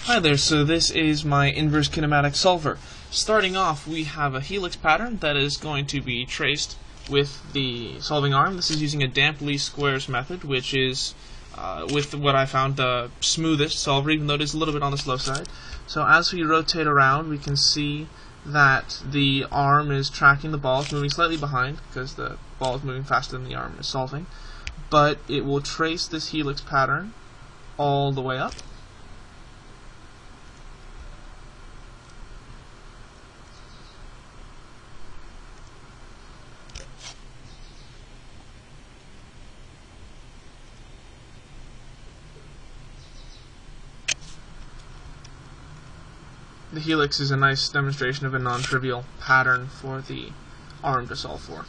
Hi there, so this is my inverse kinematic solver. Starting off, we have a helix pattern that is going to be traced with the solving arm. This is using a damp least squares method, which is, with what I found, the smoothest solver, even though it is a little bit on the slow side. So as we rotate around, we can see that the arm is tracking the ball. It's moving slightly behind, because the ball is moving faster than the arm is solving. But it will trace this helix pattern all the way up. The helix is a nice demonstration of a non-trivial pattern for the arm to solve for.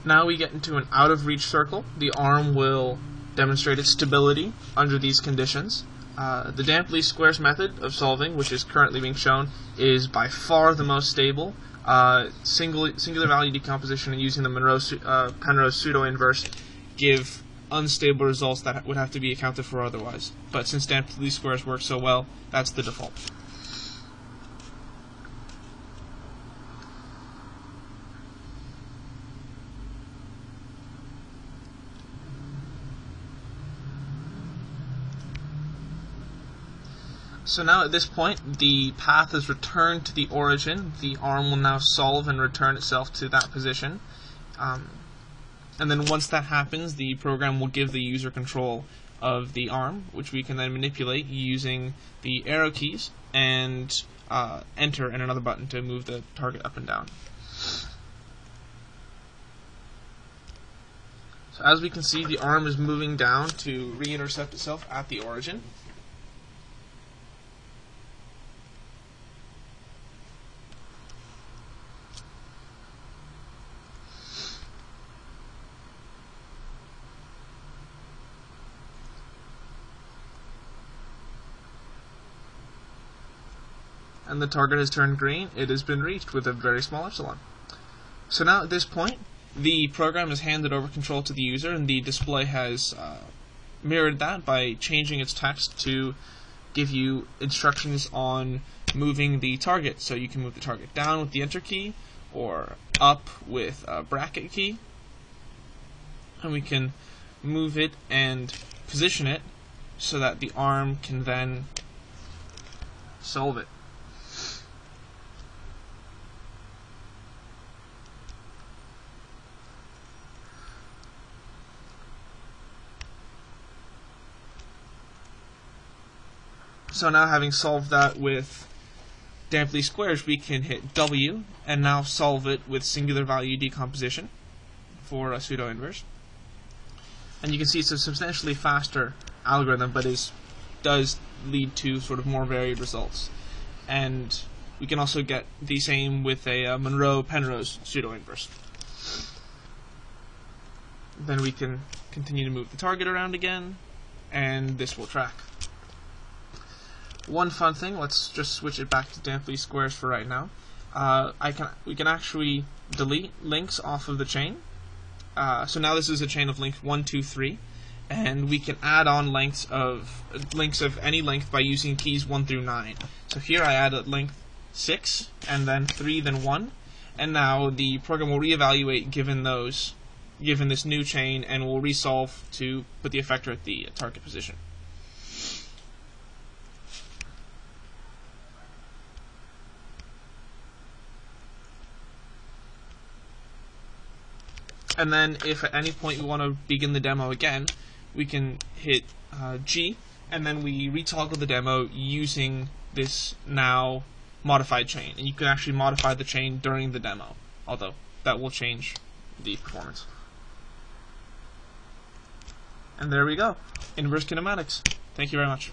Now we get into an out-of-reach circle. The arm will demonstrate its stability under these conditions. The damp least squares method of solving, which is currently being shown, is by far the most stable. Singular value decomposition and using the Penrose pseudo-inverse give unstable results that would have to be accounted for otherwise. But since damp least squares work so well, that's the default. So now at this point, the path is returned to the origin. The arm will now solve and return itself to that position. And then once that happens, the program will give the user control of the arm, which we can then manipulate using the arrow keys and enter and another button to move the target up and down. So as we can see, the arm is moving down to re-intercept itself at the origin. And the target has turned green. It has been reached with a very small epsilon. So now at this point, the program has handed over control to the user, and the display has mirrored that by changing its text to give you instructions on moving the target. So you can move the target down with the enter key, or up with a bracket key, and we can move it and position it so that the arm can then solve it. So now, having solved that with damp least squares, we can hit W and now solve it with singular value decomposition for a pseudo-inverse. And you can see it's a substantially faster algorithm, but does lead to sort of more varied results. And we can also get the same with a Monroe-Penrose pseudo-inverse. Then we can continue to move the target around again, and this will track. One fun thing, let's just switch it back to damp least squares for right now. We can actually delete links off of the chain. So now this is a chain of links 1, 2, 3, and we can add on links of any length by using keys 1 through 9. So here I added length 6, and then 3, then 1, and now the program will reevaluate given this new chain, and will resolve to put the effector at the target position. And then if at any point we want to begin the demo again, we can hit G, and then we retoggle the demo using this now modified chain. And you can actually modify the chain during the demo, although that will change the performance. And there we go. Inverse kinematics. Thank you very much.